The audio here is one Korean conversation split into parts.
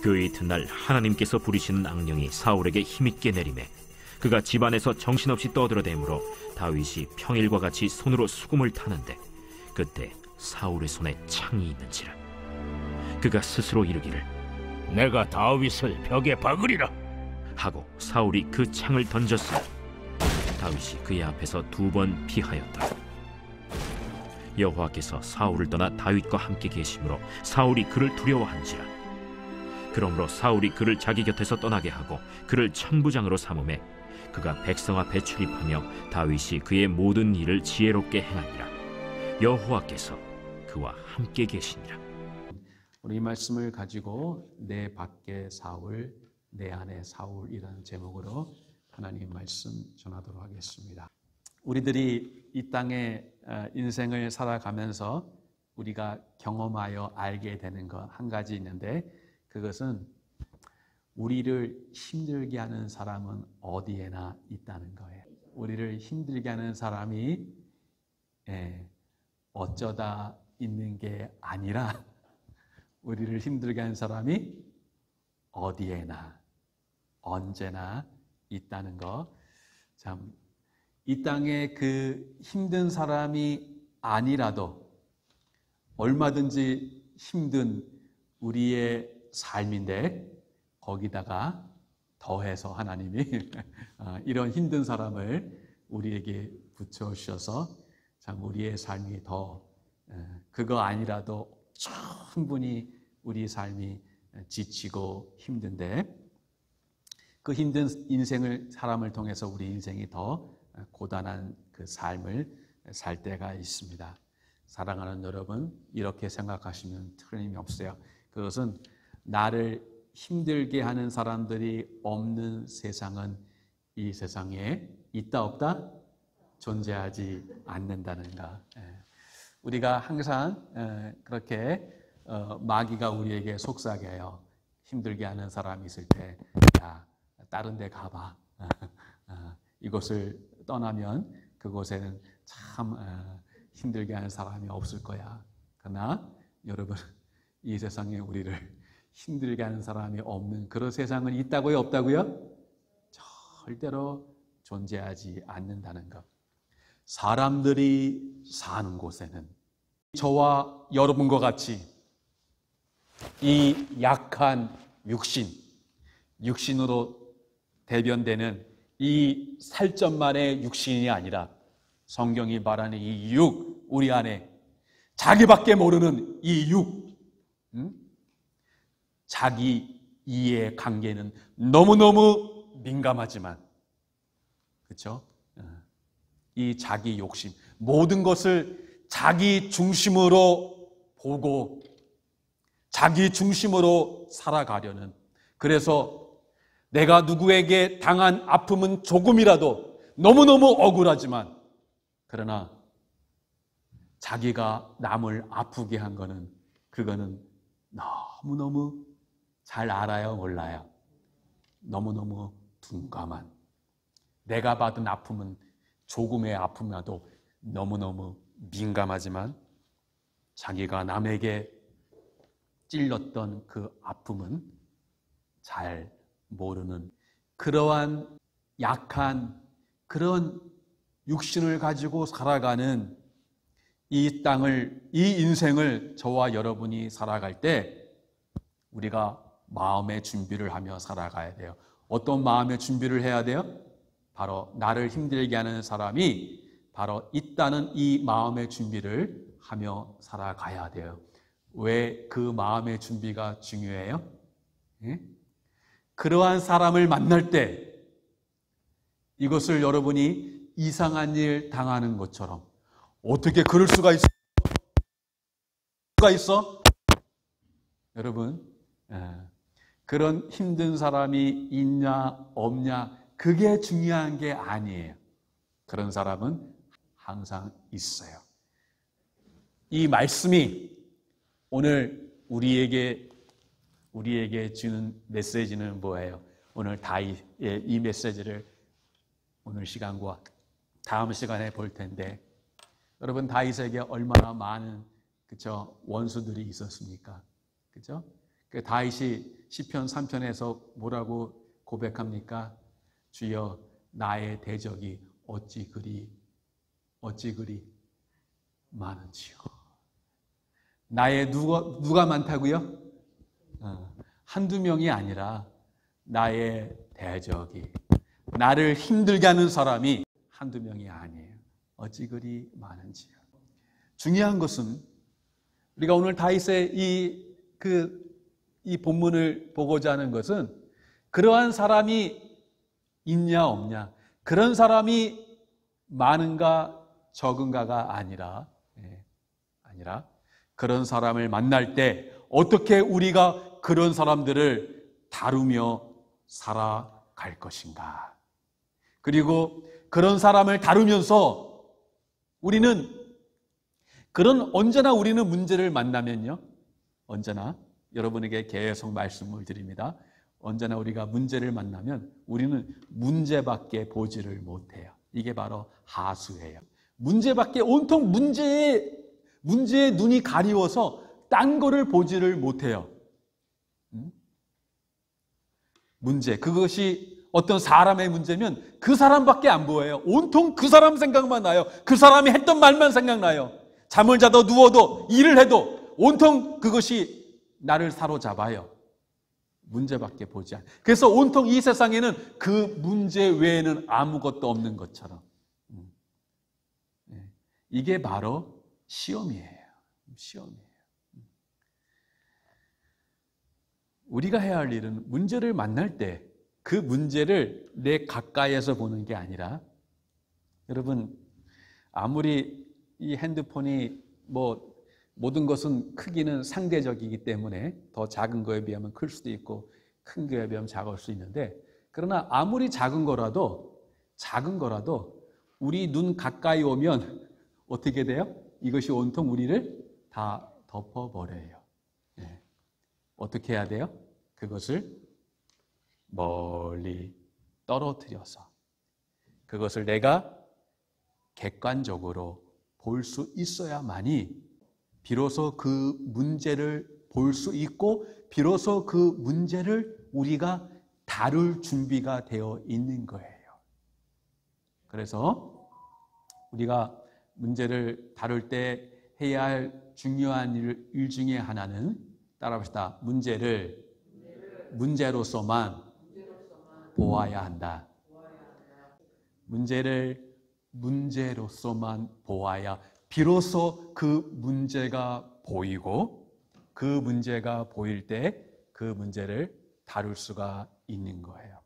그 이튿날 하나님께서 부리시는 악령이 사울에게 힘있게 내리매 그가 집안에서 정신없이 떠들어대므로 다윗이 평일과 같이 손으로 수금을 타는데 그때 사울의 손에 창이 있는지라. 그가 스스로 이르기를 내가 다윗을 벽에 박으리라 하고 사울이 그 창을 던졌으니 다윗이 그의 앞에서 2번 피하였더라. 여호와께서 사울을 떠나 다윗과 함께 계심으로 사울이 그를 두려워한지라. 그러므로 사울이 그를 자기 곁에서 떠나게 하고 그를 천부장으로 삼음에 그가 백성 앞에 출입하며 다윗이 그의 모든 일을 지혜롭게 행하니라. 여호와께서 그와 함께 계시니라. 우리 이 말씀을 가지고 내 밖에 사울, 내 안에 사울이라는 제목으로 하나님 말씀 전하도록 하겠습니다. 우리들이 이 땅에 인생을 살아가면서 우리가 경험하여 알게 되는 것 한 가지 있는데, 그것은 우리를 힘들게 하는 사람은 어디에나 있다는 거예요. 우리를 힘들게 하는 사람이 어쩌다 있는 게 아니라 우리를 힘들게 하는 사람이 어디에나 언제나 있다는 거. 참, 이 땅에 그 힘든 사람이 아니라도 얼마든지 힘든 우리의 삶인데 거기다가 더해서 하나님이 이런 힘든 사람을 우리에게 붙여주셔서 참 우리의 삶이 더 그거 아니라도 충분히 우리 삶이 지치고 힘든데, 그 힘든 인생을 사람을 통해서 우리 인생이 더 고단한 그 삶을 살 때가 있습니다. 사랑하는 여러분, 이렇게 생각하시면 틀림없어요. 그것은 나를 힘들게 하는 사람들이 없는 세상은 이 세상에 있다 없다? 존재하지 않는다는가. 우리가 항상 그렇게 마귀가 우리에게 속삭여요. 힘들게 하는 사람이 있을 때, 야, 다른 데 가봐. 이곳을 떠나면 그곳에는 참 힘들게 하는 사람이 없을 거야. 그러나 여러분, 이 세상에 우리를 힘들게 하는 사람이 없는 그런 세상은 있다고요? 없다고요? 절대로 존재하지 않는다는 것. 사람들이 사는 곳에는 저와 여러분과 같이 이 약한 육신으로 대변되는 이 살점만의 육신이 아니라 성경이 말하는 이 우리 안에 자기밖에 모르는 이 자기 이해의 관계는 너무너무 민감하지만, 그렇죠? 이 자기 욕심, 모든 것을 자기 중심으로 보고 자기 중심으로 살아가려는, 그래서 내가 누구에게 당한 아픔은 조금이라도 너무너무 억울하지만, 그러나 자기가 남을 아프게 한 거는, 그거는 너무너무 잘 알아요, 몰라요? 너무너무 둔감한, 내가 받은 아픔은 조금의 아픔이라도 너무너무 민감하지만 자기가 남에게 찔렀던 그 아픔은 잘 모르는, 그러한 약한 그런 육신을 가지고 살아가는 이 땅을, 이 인생을 저와 여러분이 살아갈 때 우리가 마음의 준비를 하며 살아가야 돼요. 어떤 마음의 준비를 해야 돼요? 바로 나를 힘들게 하는 사람이 바로 있다는 이 마음의 준비를 하며 살아가야 돼요. 왜 그 마음의 준비가 중요해요? 그러한 사람을 만날 때 이것을 여러분이 이상한 일 당하는 것처럼, 어떻게 그럴 수가 있어? 여러분, 그런 힘든 사람이 있냐 없냐 그게 중요한 게 아니에요. 그런 사람은 항상 있어요. 이 말씀이 오늘 우리에게 주는 메시지는 뭐예요? 오늘 다윗의 이 메시지를 오늘 시간과 다음 시간에 볼 텐데, 여러분, 다윗에게 얼마나 많은 원수들이 있었습니까? 그죠? 그 다윗이 시편 3편에서 뭐라고 고백합니까? 주여 나의 대적이 어찌 그리 많은지요. 나의 누가 많다고요? 한두 명이 아니라 나의 대적이, 나를 힘들게 하는 사람이 한두 명이 아니에요. 어찌 그리 많은지요. 중요한 것은 우리가 오늘 다윗의 이 본문을 보고자 하는 것은 그러한 사람이 있냐 없냐, 그런 사람이 많은가 적은가가 아니라 그런 사람을 만날 때 어떻게 우리가 그런 사람들을 다루며 살아갈 것인가. 그리고 그런 사람을 다루면서 언제나 우리는 문제를 만나면요, 언제나 여러분에게 계속 말씀을 드립니다. 언제나 우리가 문제를 만나면 우리는 문제밖에 보지를 못해요. 이게 바로 하수예요. 문제밖에, 온통 문제에 눈이 가리워서 딴 거를 보지를 못해요. 문제, 그것이 어떤 사람의 문제면 그 사람밖에 안 보여요. 온통 그 사람 생각만 나요. 그 사람이 했던 말만 생각나요. 잠을 자도 누워도 일을 해도 온통 그것이 나를 사로잡아요. 문제밖에 보지 않아요. 그래서 온통 이 세상에는 그 문제 외에는 아무것도 없는 것처럼. 이게 바로 시험이에요. 우리가 해야 할 일은 문제를 만날 때 그 문제를 내 가까이에서 보는 게 아니라, 여러분, 아무리 이 핸드폰이 모든 것은 크기는 상대적이기 때문에 더 작은 거에 비하면 클 수도 있고 큰 거에 비하면 작을 수 있는데, 그러나 아무리 작은 거라도 우리 눈 가까이 오면 어떻게 돼요? 이것이 온통 우리를 다 덮어버려요. 어떻게 해야 돼요? 그것을 멀리 떨어뜨려서 그것을 내가 객관적으로 볼 수 있어야만이 비로소 그 문제를 볼 수 있고 비로소 그 문제를 우리가 다룰 준비가 되어 있는 거예요. 그래서 우리가 문제를 다룰 때 해야 할 중요한 일 중에 하나는, 따라합시다. 문제를 문제로서만 보아야 한다. 문제를 문제로서만 보아야 비로소 그 문제가 보이고, 그 문제가 보일 때 그 문제를 다룰 수가 있는 거예요.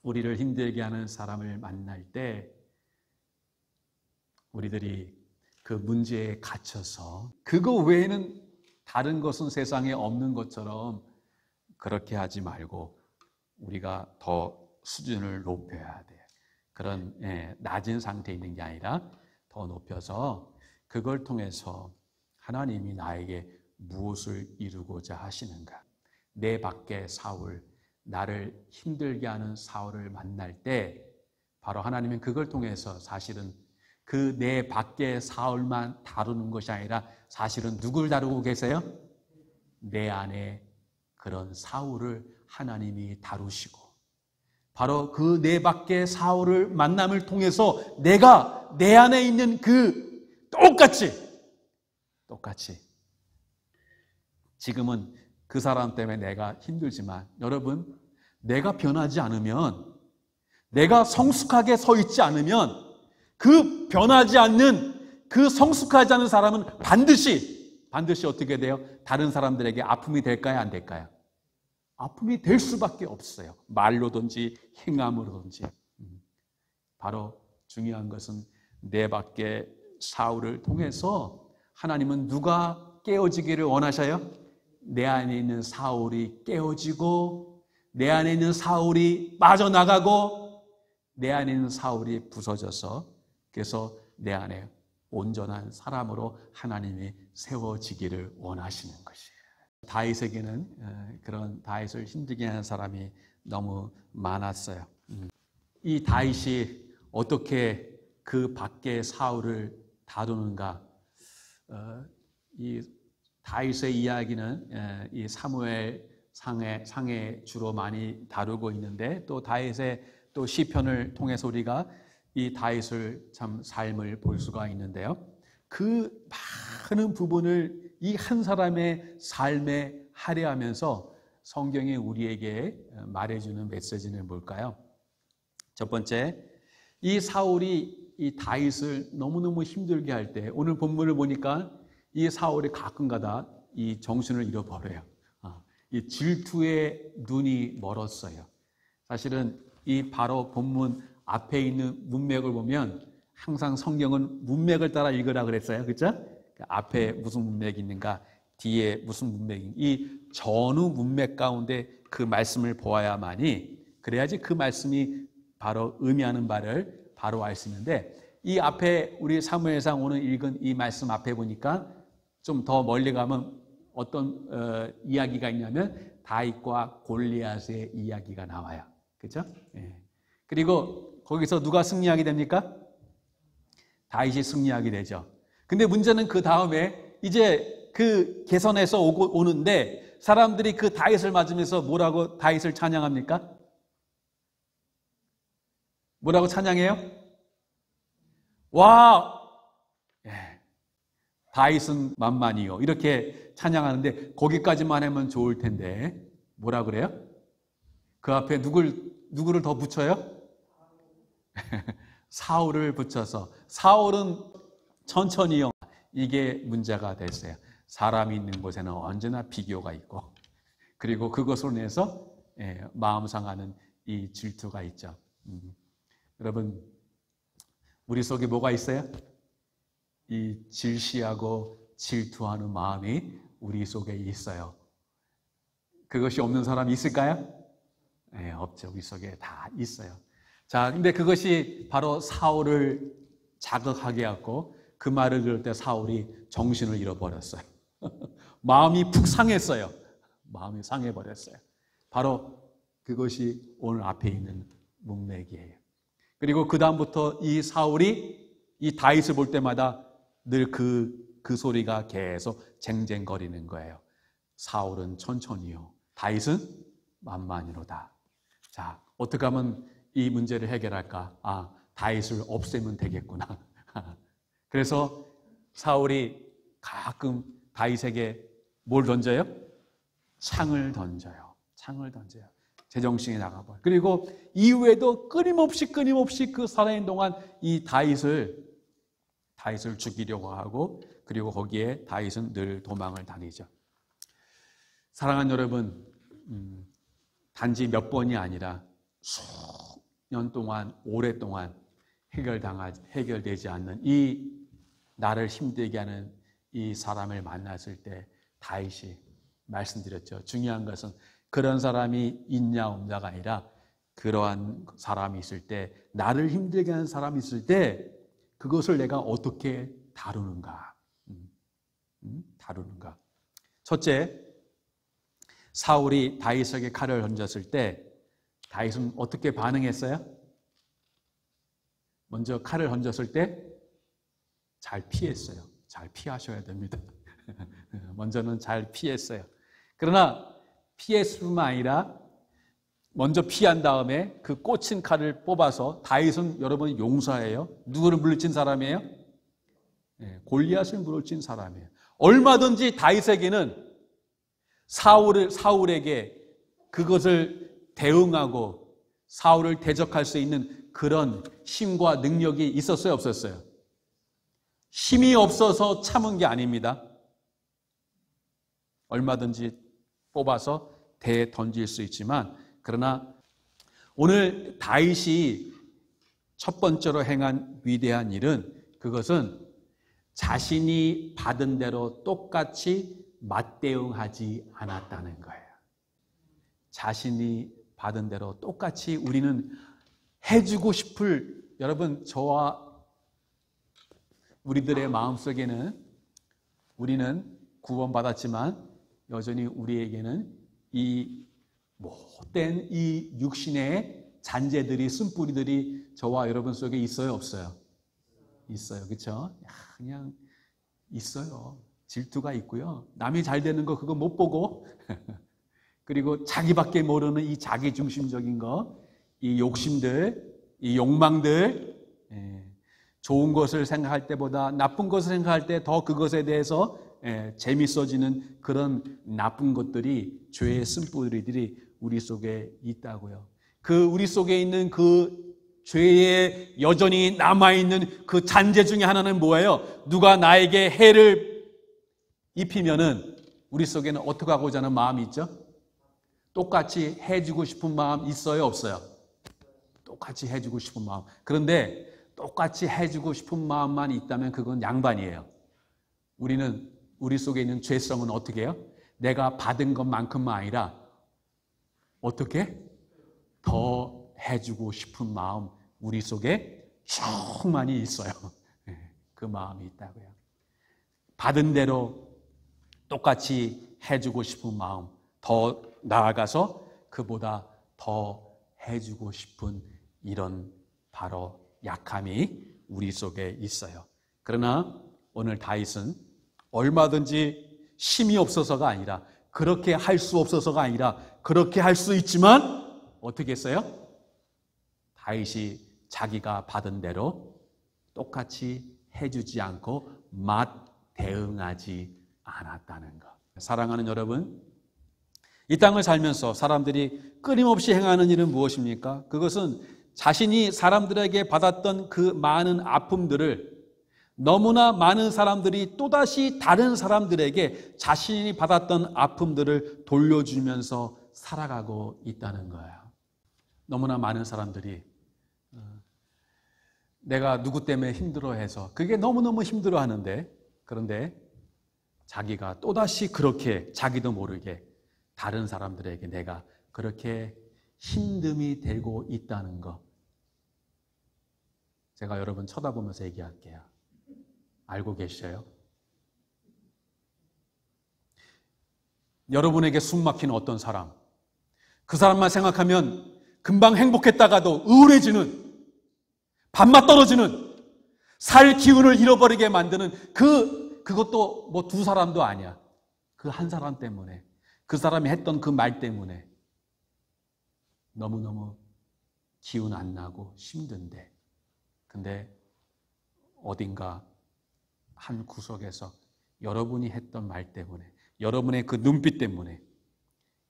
우리를 힘들게 하는 사람을 만날 때 우리들이 그 문제에 갇혀서 그거 외에는 다른 것은 세상에 없는 것처럼 그렇게 하지 말고 우리가 더 수준을 높여야 돼요. 그런 낮은 상태에 있는 게 아니라 더 높여서 그걸 통해서 하나님이 나에게 무엇을 이루고자 하시는가. 내 밖의 사울, 나를 힘들게 하는 사울을 만날 때 바로 하나님은 그걸 통해서 사실은 그 내 밖의 사울만 다루는 것이 아니라 사실은 누굴 다루고 계세요? 내 안에 그런 사울을 하나님이 다루시고, 바로 그 내 밖의 사울을 만남을 통해서 내가 내 안에 있는 그 똑같이 지금은 그 사람 때문에 내가 힘들지만, 여러분, 내가 변하지 않으면, 내가 성숙하게 서 있지 않으면 그 변하지 않는, 그 성숙하지 않은 사람은 반드시 어떻게 돼요? 다른 사람들에게 아픔이 될까요? 안 될까요? 아픔이 될 수밖에 없어요. 말로든지 행함으로든지. 바로 중요한 것은 내 밖에 사울을 통해서 하나님은 누가 깨어지기를 원하셔요? 내 안에 있는 사울이 깨어지고, 내 안에 있는 사울이 빠져나가고, 내 안에 있는 사울이 부서져서, 그래서 내 안에 온전한 사람으로 하나님이 세워지기를 원하시는 것이에요. 다윗에게는 그런 다윗을 힘들게 하는 사람이 너무 많았어요. 이 다윗이 어떻게 그 밖의 사울을 다루는가? 이 다윗의 이야기는 이 사무엘 상에 주로 많이 다루고 있는데 또 다윗의 또 시편을 통해서 우리가 이 다윗을 참 삶을 볼 수가 있는데요. 그 많은 부분을 이 한 사람의 삶에 할애하면서 성경이 우리에게 말해주는 메시지는 뭘까요? 첫 번째, 이 사울이 이 다윗을 너무너무 힘들게 할 때 오늘 본문을 보니까 이 사울이 가끔가다 이 정신을 잃어버려요. 이 질투에 눈이 멀었어요. 사실은 이 바로 본문 앞에 있는 문맥을 보면 항상 성경은 문맥을 따라 읽으라 그랬어요. 그렇죠? 앞에 무슨 문맥이 있는가, 뒤에 무슨 문맥이, 이 전후 문맥 가운데 그 말씀을 보아야만이, 그래야지 그 말씀이 바로 의미하는 바를 바로 알 수 있는데, 이 앞에 우리 사무엘상 오늘 읽은 이 말씀 앞에 보니까 좀 더 멀리 가면 어떤 이야기가 있냐면 다윗과 골리앗의 이야기가 나와요. 그렇죠? 예. 그리고 거기서 누가 승리하게 됩니까? 다윗이 승리하게 되죠. 근데 문제는 그 다음에 이제 그 개선에서 오는데 사람들이 그 다윗을 맞으면서 뭐라고 다윗을 찬양합니까? 뭐라고 찬양해요? 와! 예. 다윗은 만만이요. 이렇게 찬양하는데 거기까지만 하면 좋을 텐데 뭐라 그래요? 그 앞에 누구를 더 붙여요? 사울을 붙여서 사울은 천천히요. 이게 문제가 됐어요. 사람이 있는 곳에는 언제나 비교가 있고 그리고 그것으로 인해서 마음 상하는 이 질투가 있죠. 여러분 우리 속에 뭐가 있어요? 이 질시하고 질투하는 마음이 우리 속에 있어요. 그것이 없는 사람이 있을까요? 네, 없죠. 우리 속에 다 있어요. 자, 근데 그것이 바로 사울을 자극하게 하고 그 말을 들을 때 사울이 정신을 잃어버렸어요. 마음이 푹 상했어요. 마음이 상해버렸어요. 바로 그것이 오늘 앞에 있는 문맥이에요. 그리고 그 다음부터 이 사울이 이 다윗을 볼 때마다 늘 그 소리가 계속 쟁쟁거리는 거예요. 사울은 천천히요. 다윗은 만만히로다. 자, 어떻게 하면 이 문제를 해결할까? 다윗을 없애면 되겠구나. 그래서 사울이 가끔 다윗에게 뭘 던져요? 창을 던져요. 창을 던져요. 제정신이 나가버려요. 그리고 이후에도 끊임없이 그 살아있는 동안 이 다윗을 죽이려고 하고 그리고 거기에 다윗은 늘 도망을 다니죠. 사랑하는 여러분, 단지 몇 번이 아니라 수년 동안, 오랫동안 해결되지 않는 이 나를 힘들게 하는 이 사람을 만났을 때 다윗이 말씀드렸죠. 중요한 것은 그런 사람이 있냐 없냐가 아니라 그러한 사람이 있을 때, 나를 힘들게 하는 사람이 있을 때 그것을 내가 어떻게 다루는가. 다루는가. 첫째, 사울이 다윗에게 칼을 던졌을 때 다윗은 어떻게 반응했어요? 먼저 칼을 던졌을 때 잘 피했어요. 잘 피하셔야 됩니다. 먼저는 잘 피했어요. 그러나 피했을 뿐만 아니라 먼저 피한 다음에 그 꽂힌 칼을 뽑아서, 다윗은 여러분 용사예요. 누구를 물리친 사람이에요? 골리앗을 물리친 사람이에요. 얼마든지 다윗에게는 사울에게 그것을 대응하고 사울을 대적할 수 있는 그런 힘과 능력이 있었어요, 없었어요? 힘이 없어서 참은 게 아닙니다. 얼마든지 뽑아서 대 던질 수 있지만, 그러나 오늘 다윗이 첫 번째로 행한 위대한 일은, 그것은 자신이 받은 대로 똑같이 맞대응하지 않았다는 거예요. 자신이 받은 대로 똑같이 우리는 해주고 싶을, 여러분 저와 우리들의 마음속에는 우리는 구원받았지만 여전히 우리에게는 이 못된 이 육신의 잔재들이, 쓴뿌리들이 저와 여러분 속에 있어요, 없어요? 있어요. 그렇죠? 그냥 있어요. 질투가 있고요. 남이 잘 되는 거 그거 못 보고 그리고 자기밖에 모르는 이 자기중심적인 거, 이 욕심들, 이 욕망들, 좋은 것을 생각할 때보다 나쁜 것을 생각할 때 더 그것에 대해서 재밌어지는 그런 나쁜 것들이 죄의 쓴뿌리들이 우리 속에 있다고요. 그 우리 속에 있는 그 죄에 여전히 남아있는 그 잔재 중에 하나는 뭐예요? 누가 나에게 해를 입히면은 우리 속에는 어떻게 하고자 하는 마음이 있죠? 똑같이 해주고 싶은 마음 있어요, 없어요? 똑같이 해주고 싶은 마음. 그런데 똑같이 해주고 싶은 마음만 있다면 그건 양반이에요. 우리 속에 있는 죄성은 어떻게 해요? 내가 받은 것만큼만 아니라 어떻게? 더 해주고 싶은 마음 우리 속에 충만히 있어요. 그 마음이 있다고요. 받은 대로 똑같이 해주고 싶은 마음, 더 나아가서 그보다 더 해주고 싶은 이런 바로 약함이 우리 속에 있어요. 그러나 오늘 다윗은 얼마든지 힘이 없어서가 아니라, 그렇게 할 수 없어서가 아니라, 그렇게 할 수 있지만 어떻게 했어요? 다윗이 자기가 받은 대로 똑같이 해주지 않고 대응하지 않았다는 것. 사랑하는 여러분, 이 땅을 살면서 사람들이 끊임없이 행하는 일은 무엇입니까? 그것은 자신이 사람들에게 받았던 그 많은 아픔들을 너무나 많은 사람들이 또다시 다른 사람들에게 자신이 받았던 아픔들을 돌려주면서 살아가고 있다는 거예요. 너무나 많은 사람들이 내가 누구 때문에 힘들어해서 그게 너무너무 힘들어하는데, 그런데 자기가 또다시 그렇게 자기도 모르게 다른 사람들에게 내가 그렇게 힘듦이 되고 있다는 거. 제가 여러분 쳐다보면서 얘기할게요. 알고 계셔요? 여러분에게 숨막히는 어떤 사람, 그 사람만 생각하면 금방 행복했다가도 우울해지는, 밥맛 떨어지는, 살 기운을 잃어버리게 만드는 그것도 뭐 두 사람도 아니야. 그 한 사람 때문에, 그 사람이 했던 그 말 때문에 너무너무 기운 안 나고 힘든데, 근데 어딘가 한 구석에서 여러분이 했던 말 때문에, 여러분의 그 눈빛 때문에,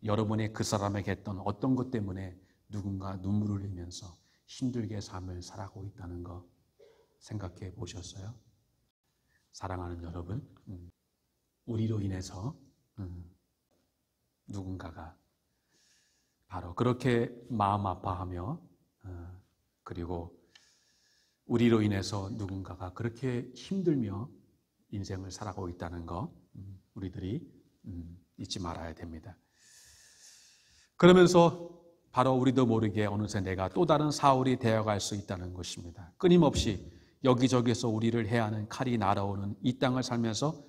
여러분의 그 사람에게 했던 어떤 것 때문에 누군가 눈물을 흘리면서 힘들게 삶을 살아가고 있다는 거 생각해 보셨어요? 사랑하는 여러분, 우리로 인해서 누군가가 바로 그렇게 마음 아파하며, 그리고 우리로 인해서 누군가가 그렇게 힘들며 인생을 살아가고 있다는 거 우리들이 잊지 말아야 됩니다. 그러면서 바로 우리도 모르게 어느새 내가 또 다른 사울이 되어갈 수 있다는 것입니다. 끊임없이 여기저기서 우리를 해하는 칼이 날아오는 이 땅을 살면서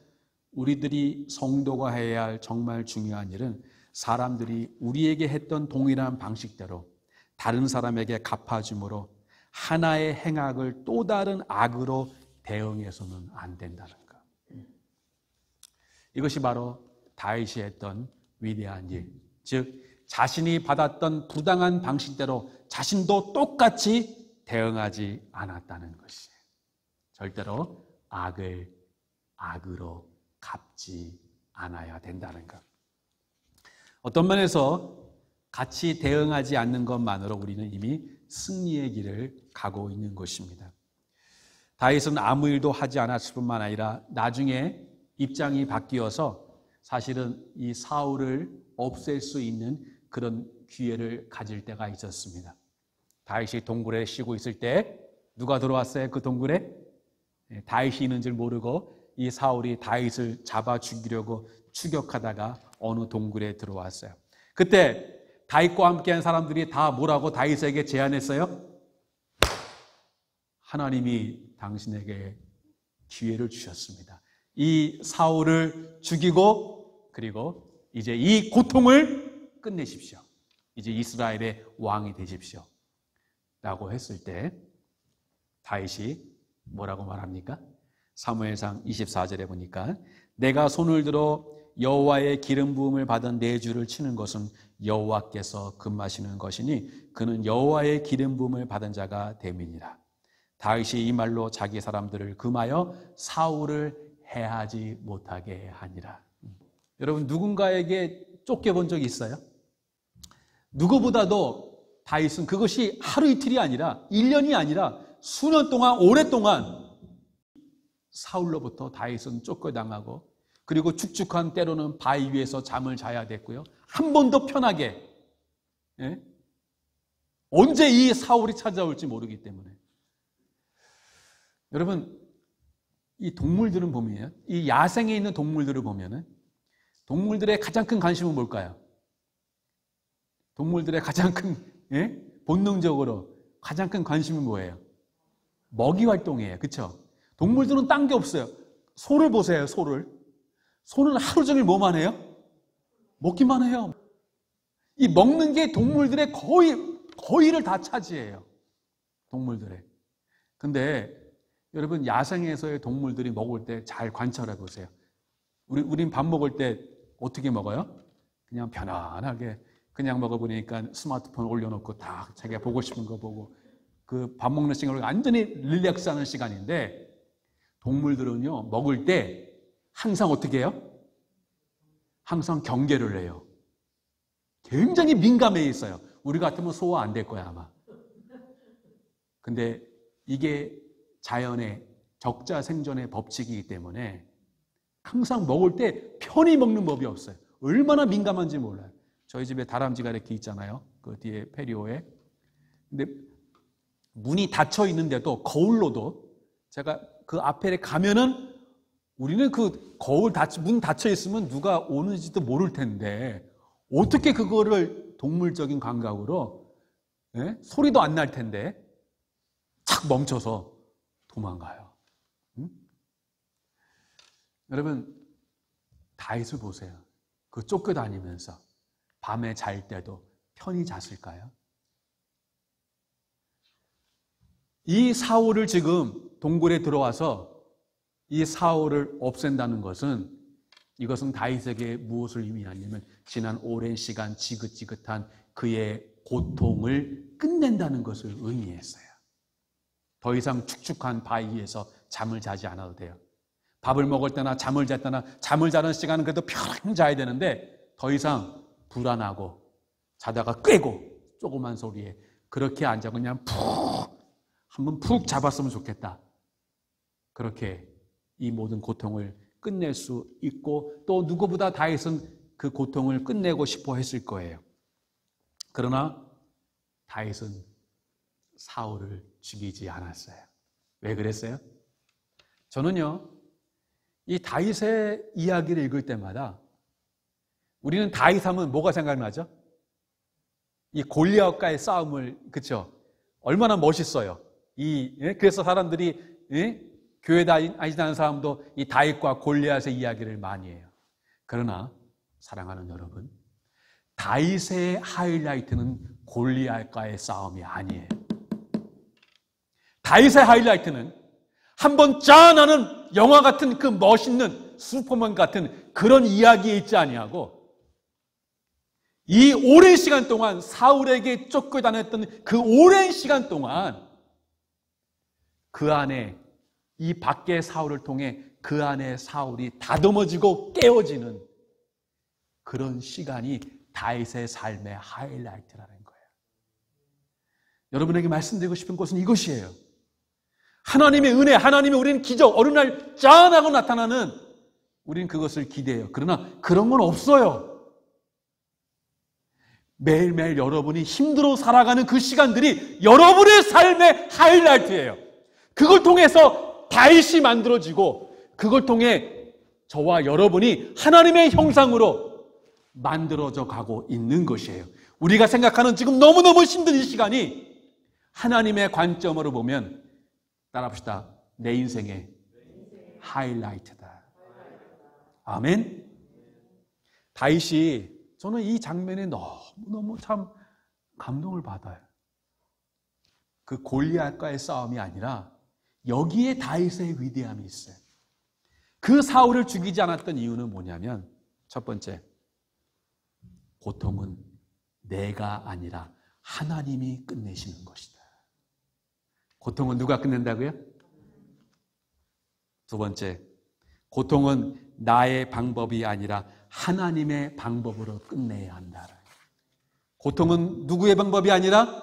우리들이 성도가 해야 할 정말 중요한 일은 사람들이 우리에게 했던 동일한 방식대로 다른 사람에게 갚아줌으로 하나의 행악을 또 다른 악으로 대응해서는 안 된다는 것. 이것이 바로 다윗이 했던 위대한 일, 즉 자신이 받았던 부당한 방식대로 자신도 똑같이 대응하지 않았다는 것이, 절대로 악을 악으로 갚지 않아야 된다는 것. 어떤 면에서 같이 대응하지 않는 것만으로 우리는 이미 승리의 길을 가고 있는 것입니다. 다윗은 아무 일도 하지 않았을 뿐만 아니라 나중에 입장이 바뀌어서 사실은 이 사울을 없앨 수 있는 그런 기회를 가질 때가 있었습니다. 다윗이 동굴에 쉬고 있을 때 누가 들어왔어요? 그 동굴에? 다윗이 있는 줄 모르고 이 사울이 다윗을 잡아 죽이려고 추격하다가 어느 동굴에 들어왔어요. 그때 다윗과 함께한 사람들이 다 뭐라고 다윗에게 제안했어요? 하나님이 당신에게 기회를 주셨습니다. 이 사울을 죽이고 그리고 이제 이 고통을 끝내십시오. 이제 이스라엘의 왕이 되십시오. 라고 했을 때 다윗이 뭐라고 말합니까? 사무엘상 24절에 보니까 내가 손을 들어 여호와의 기름 부음을 받은 네 줄을 치는 것은 여호와께서 금하시는 것이니 그는 여호와의 기름 부음을 받은 자가 됨이니라. 다윗이 이 말로 자기 사람들을 금하여 사울을 해하지 못하게 하니라. 여러분, 누군가에게 쫓겨본 적이 있어요? 누구보다도 다윗은 그것이 하루 이틀이 아니라 1년이 아니라 수년 동안, 오랫동안 사울로부터 다윗은 쫓겨당하고, 그리고 축축한 때로는 바위 위에서 잠을 자야 됐고요. 한 번도 편하게, 언제 이 사울이 찾아올지 모르기 때문에. 여러분, 이 동물들은 보면, 이 야생에 있는 동물들을 보면은 동물들의 가장 큰 관심은 뭘까요? 동물들의 가장 큰, 본능적으로 가장 큰 관심은 뭐예요? 먹이 활동이에요. 그렇죠? 동물들은 딴 게 없어요. 소를 보세요. 소를. 소는 하루 종일 뭐만 해요? 먹기만 해요. 이 먹는 게 동물들의 거의를 다 차지해요. 동물들의. 근데 여러분, 야생에서의 동물들이 먹을 때 잘 관찰해 보세요. 우린 밥 먹을 때 어떻게 먹어요? 그냥 편안하게 그냥 먹어보니까 스마트폰 올려놓고 다 자기가 보고 싶은 거 보고, 그 밥 먹는 시간을 완전히 릴렉스하는 시간인데, 동물들은요 먹을 때 항상 어떻게 해요? 항상 경계를 해요. 굉장히 민감해 있어요. 우리 같으면 소화 안 될 거야 아마. 근데 이게 자연의 적자생존의 법칙이기 때문에 항상 먹을 때 편히 먹는 법이 없어요. 얼마나 민감한지 몰라요. 저희 집에 다람쥐가 이렇게 있잖아요. 그 뒤에 페리오에. 근데 문이 닫혀 있는데도, 거울로도 제가 그 앞에 가면은 우리는 그 문 닫혀 있으면 누가 오는지도 모를 텐데 어떻게 그거를 동물적인 감각으로, 소리도 안 날 텐데 착 멈춰서 도망가요. 여러분, 다윗을 보세요. 그 쫓겨다니면서 밤에 잘 때도 편히 잤을까요? 이 사울을 지금 동굴에 들어와서 이 사울을 없앤다는 것은, 이것은 다윗에게 무엇을 의미하냐면 지난 오랜 시간 지긋지긋한 그의 고통을 끝낸다는 것을 의미했어요. 더 이상 축축한 바위에서 잠을 자지 않아도 돼요. 밥을 먹을 때나 잠을 잘 때나, 잠을 자는 시간은 그래도 편히 자야 되는데 더 이상 불안하고 자다가 꿰고 조그만 소리에 그렇게 안 자고 그냥 한번 푹 잡았으면 좋겠다. 그렇게 이 모든 고통을 끝낼 수 있고, 또 누구보다 다윗은 그 고통을 끝내고 싶어 했을 거예요. 그러나 다윗은 사울을 죽이지 않았어요. 왜 그랬어요? 저는요, 이 다윗의 이야기를 읽을 때마다 우리는 다윗 하면 뭐가 생각나죠? 이 골리앗과의 싸움을, 그렇죠? 얼마나 멋있어요. 그래서 사람들이, 교회 다니는 사람도 이 다윗과 골리앗의 이야기를 많이 해요. 그러나 사랑하는 여러분, 다윗의 하이라이트는 골리앗과의 싸움이 아니에요. 다윗의 하이라이트는 한번 짠 하는 영화 같은 그 멋있는 슈퍼맨 같은 그런 이야기에 있지 아니하고, 이 오랜 시간 동안 사울에게 쫓겨다녔던 그 오랜 시간 동안 그 안에, 이 밖의 사울을 통해 그 안에 사울이 다듬어지고 깨어지는 그런 시간이 다윗의 삶의 하이라이트라는 거예요. 여러분에게 말씀드리고 싶은 것은 이것이에요. 하나님의 은혜, 하나님의 우리는 기적, 어느 날 짠하고 나타나는, 우리는 그것을 기대해요. 그러나 그런 건 없어요. 매일매일 여러분이 힘들어 살아가는 그 시간들이 여러분의 삶의 하이라이트예요. 그걸 통해서 다윗이 만들어지고, 그걸 통해 저와 여러분이 하나님의 형상으로 만들어져 가고 있는 것이에요. 우리가 생각하는 지금 너무너무 힘든 이 시간이 하나님의 관점으로 보면, 따라합시다, 내 인생의 하이라이트다. 아멘. 다윗이, 저는 이 장면에 너무너무 참 감동을 받아요. 그 골리앗과의 싸움이 아니라 여기에 다윗의 위대함이 있어요. 그 사울을 죽이지 않았던 이유는 뭐냐면, 첫 번째, 고통은 내가 아니라 하나님이 끝내시는 것이다. 고통은 누가 끝낸다고요? 두 번째, 고통은 나의 방법이 아니라 하나님의 방법으로 끝내야 한다. 고통은 누구의 방법이 아니라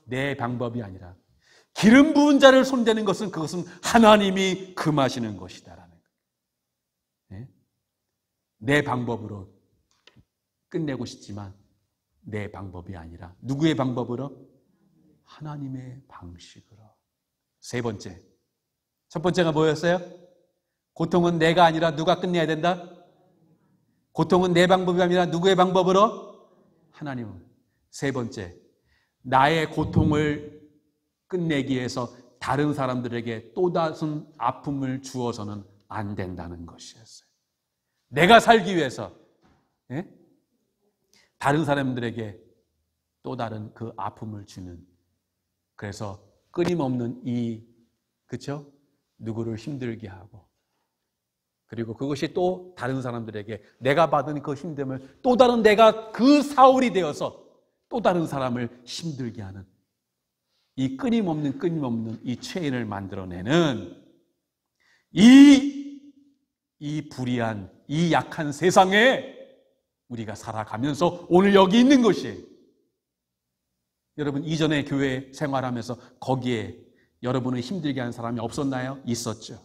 내 방법이 아니라 기름 부은 자를 손대는 것은 그것은 하나님이 금하시는 것이다라는 거예요. 내 방법으로 끝내고 싶지만 내 방법이 아니라 누구의 방법으로? 하나님의 방식으로. 세 번째, 첫 번째가 뭐였어요? 고통은 내가 아니라 누가 끝내야 된다? 고통은 내 방법이 아니라 누구의 방법으로? 하나님은. 세 번째, 나의 고통을 끝내기 위해서 다른 사람들에게 또 다른 아픔을 주어서는 안 된다는 것이었어요. 내가 살기 위해서 다른 사람들에게 또 다른 그 아픔을 주는, 그래서 끊임없는 그렇죠? 누구를 힘들게 하고, 그리고 그것이 또 다른 사람들에게 내가 받은 그 힘듦을 또 다른 내가 그 사울이 되어서 또 다른 사람을 힘들게 하는 이 끊임없는 이 체인을 만들어내는 이 불의한, 이 약한 세상에 우리가 살아가면서 오늘 여기 있는 것이에요. 여러분, 이전에 교회 생활하면서 거기에 여러분을 힘들게 하는 사람이 없었나요? 있었죠.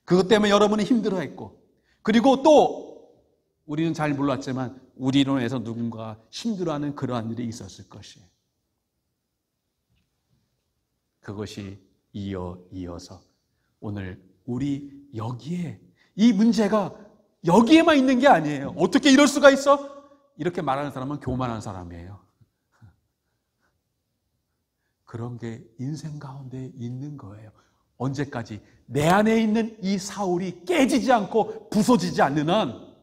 그것 때문에 여러분이 힘들어했고, 그리고 또 우리는 잘 몰랐지만 우리로 인해서 누군가 힘들어하는 그러한 일이 있었을 것이에요. 그것이 이어서 오늘 우리 여기에 이 문제가 여기에만 있는 게 아니에요. 어떻게 이럴 수가 있어? 이렇게 말하는 사람은 교만한 사람이에요. 그런 게 인생 가운데 있는 거예요. 언제까지? 내 안에 있는 이 사울이 깨지지 않고 부서지지 않는 한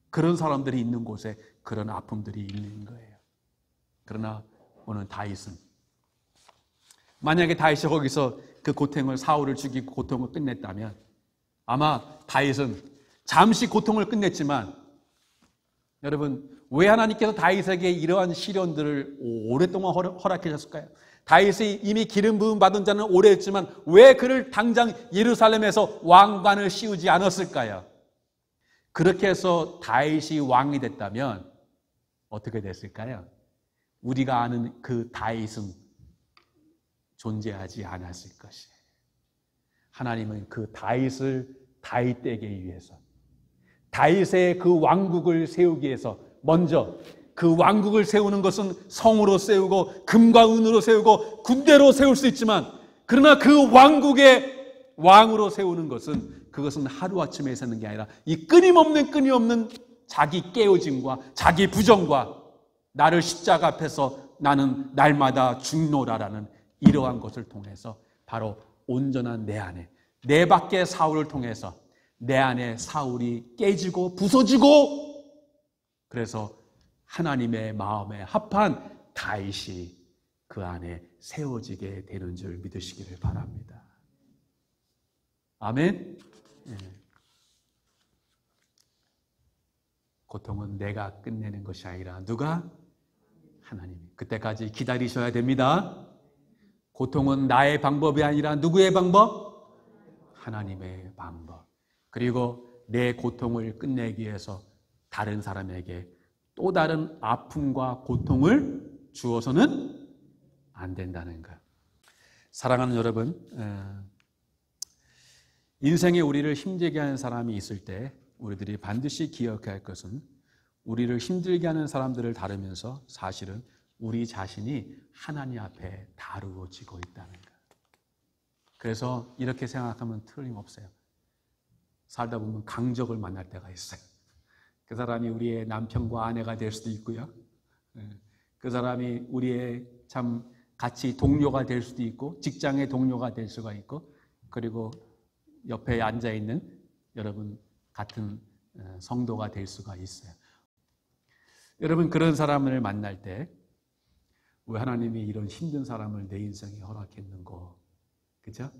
그런 사람들이 있는 곳에 그런 아픔들이 있는 거예요. 그러나 오늘 다윗은, 만약에 다윗이 거기서 그 고통을, 사울을 죽이고 고통을 끝냈다면 아마 다윗은 잠시 고통을 끝냈지만, 여러분, 왜 하나님께서 다윗에게 이러한 시련들을 오랫동안 허락해 줬을까요? 다윗이 이미 기름 부음 받은 자는 오래 했지만 왜 그를 당장 예루살렘에서 왕관을 씌우지 않았을까요? 그렇게 해서 다윗이 왕이 됐다면 어떻게 됐을까요? 우리가 아는 그 다윗은 존재하지 않았을 것이에요. 하나님은 그 다윗을 다윗되게 위해서, 다윗의 그 왕국을 세우기 위해서 먼저, 그 왕국을 세우는 것은 성으로 세우고 금과 은으로 세우고 군대로 세울 수 있지만, 그러나 그 왕국의 왕으로 세우는 것은, 그것은 하루아침에 세우는 게 아니라 이 끊임없는 자기 깨어짐과 자기 부정과 나를 십자가 앞에서 나는 날마다 죽노라라는 이러한 것을 통해서 바로 온전한 내 안에, 내 밖의 사울을 통해서 내 안에 사울이 깨지고 부서지고, 그래서 하나님의 마음에 합한 다윗이 그 안에 세워지게 되는 줄 믿으시기를 바랍니다. 아멘. 고통은 내가 끝내는 것이 아니라 누가? 하나님이. 그때까지 기다리셔야 됩니다. 고통은 나의 방법이 아니라 누구의 방법? 하나님의 방법. 그리고 내 고통을 끝내기 위해서 다른 사람에게 또 다른 아픔과 고통을 주어서는 안 된다는 것. 사랑하는 여러분, 인생에 우리를 힘들게 하는 사람이 있을 때 우리들이 반드시 기억해야 할 것은, 우리를 힘들게 하는 사람들을 다루면서 사실은 우리 자신이 하나님 앞에 다루어지고 있다는 것. 그래서 이렇게 생각하면 틀림없어요. 살다 보면 강적을 만날 때가 있어요. 그 사람이 우리의 남편과 아내가 될 수도 있고요. 그 사람이 우리의 참 같이 동료가 될 수도 있고, 직장의 동료가 될 수가 있고, 그리고 옆에 앉아있는 여러분 같은 성도가 될 수가 있어요. 여러분, 그런 사람을 만날 때 왜 하나님이 이런 힘든 사람을 내 인생에 허락했는고, 그죠?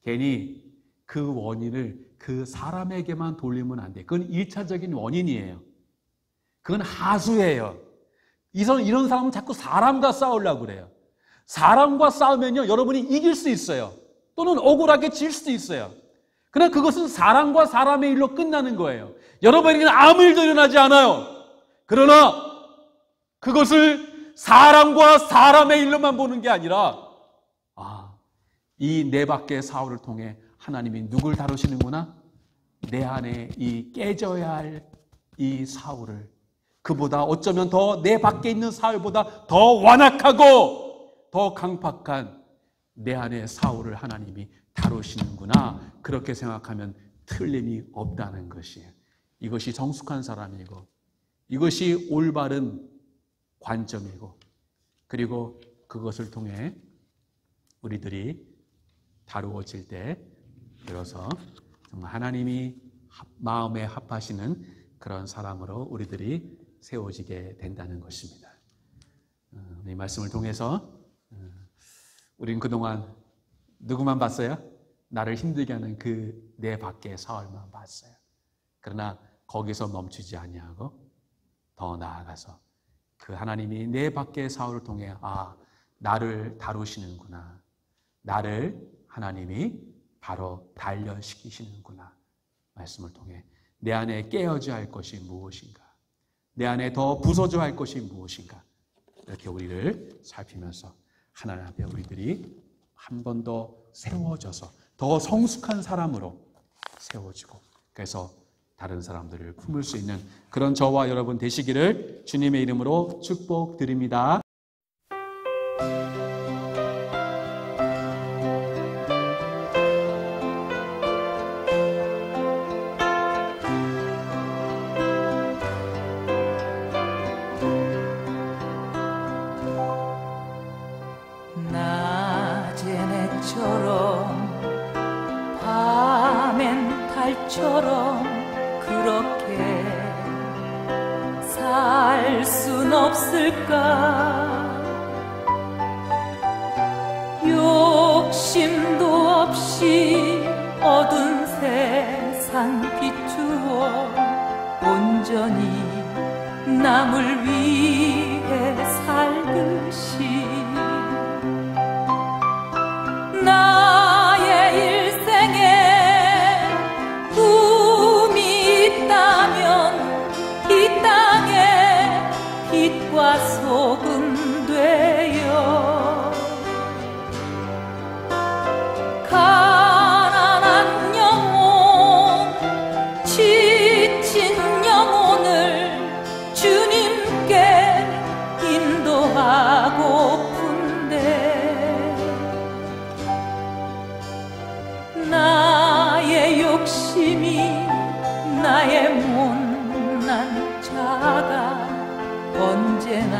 괜히 그 원인을 그 사람에게만 돌리면 안 돼. 그건 1차적인 원인이에요. 그건 하수예요. 이런 사람은 자꾸 사람과 싸우려고 그래요. 사람과 싸우면요, 여러분이 이길 수 있어요. 또는 억울하게 질 수도 있어요. 그러나 그것은 사람과 사람의 일로 끝나는 거예요. 여러분에게는 아무 일도 일어나지 않아요. 그러나 그것을 사람과 사람의 일로만 보는 게 아니라, 이 내 밖의 사울을 통해 하나님이 누굴 다루시는구나? 내 안에 이 깨져야 할 이 사울을, 그보다 어쩌면 더 내 밖에 있는 사울보다 더 완악하고 더 강팍한 내 안의 사울을 하나님이 다루시는구나. 그렇게 생각하면 틀림이 없다는 것이에요. 이것이 성숙한 사람이고, 이것이 올바른 관점이고, 그리고 그것을 통해 우리들이 다루어질 때 들어서 정말 하나님이 마음에 합하시는 그런 사람으로 우리들이 세워지게 된다는 것입니다. 이 말씀을 통해서 우리는 그동안 누구만 봤어요? 나를 힘들게 하는 그 내 밖의 사울만 봤어요. 그러나 거기서 멈추지 아니하고 더 나아가서 그 하나님이 내 밖의 사울을 통해 나를 다루시는구나. 나를 하나님이 바로 단련시키시는구나. 말씀을 통해 내 안에 깨어져야 할 것이 무엇인가? 내 안에 더 부서져야 할 것이 무엇인가? 이렇게 우리를 살피면서 하나님 앞에 우리들이 한 번 더 세워져서 더 성숙한 사람으로 세워지고, 그래서 다른 사람들을 품을 수 있는 그런 저와 여러분 되시기를 주님의 이름으로 축복드립니다. 낮엔 해처럼 밤엔 달처럼 그렇게 살 순 없을까? 욕심도 없이 어두운 세상 비추어 온전히 남을 위해 살듯이 나의 일생에 꿈이 있다면 이 땅에 빛과 소금 되어 가난한 영혼, 지친 영혼을 주님께 인도하고픈데 나의 욕심이 나의 못난 자가 언제나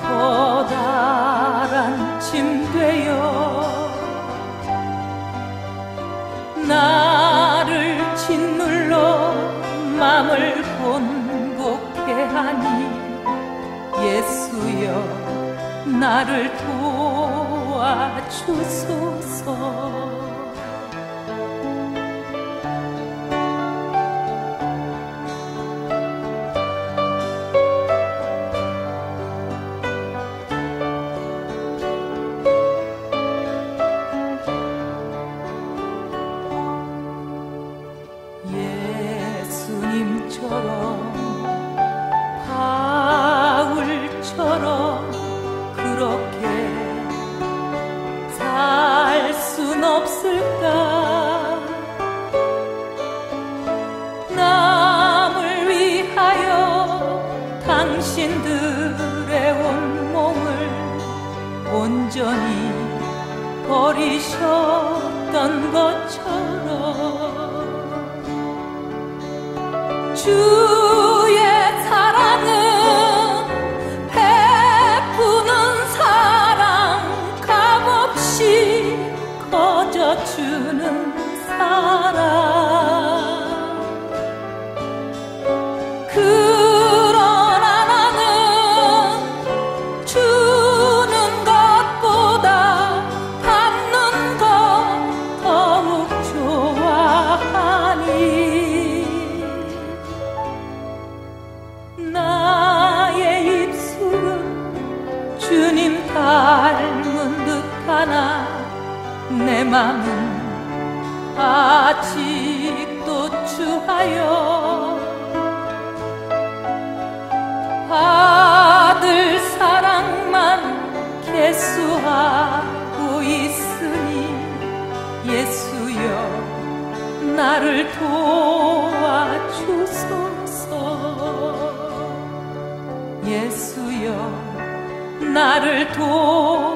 커다란 짐 되어 나를 짓눌러 맘을 곤곡해 하니 예수여 나를 도와주소서. 바울처럼 그렇게 살 순 없을까? 남을 위하여 당신들의 온몸을 온전히 버리셨던 것처럼 주의 사랑은 베푸는 사랑, 값없이 거저주는 사랑. 그러나 나는 주는 것보다 받는 것 더욱 좋아. 주님 닮은 듯하나 내 맘은 아직도 주하여 아들 사랑만 계수하고 있으니 예수여 나를 도와주소서. 예수여 나를 도와주소서.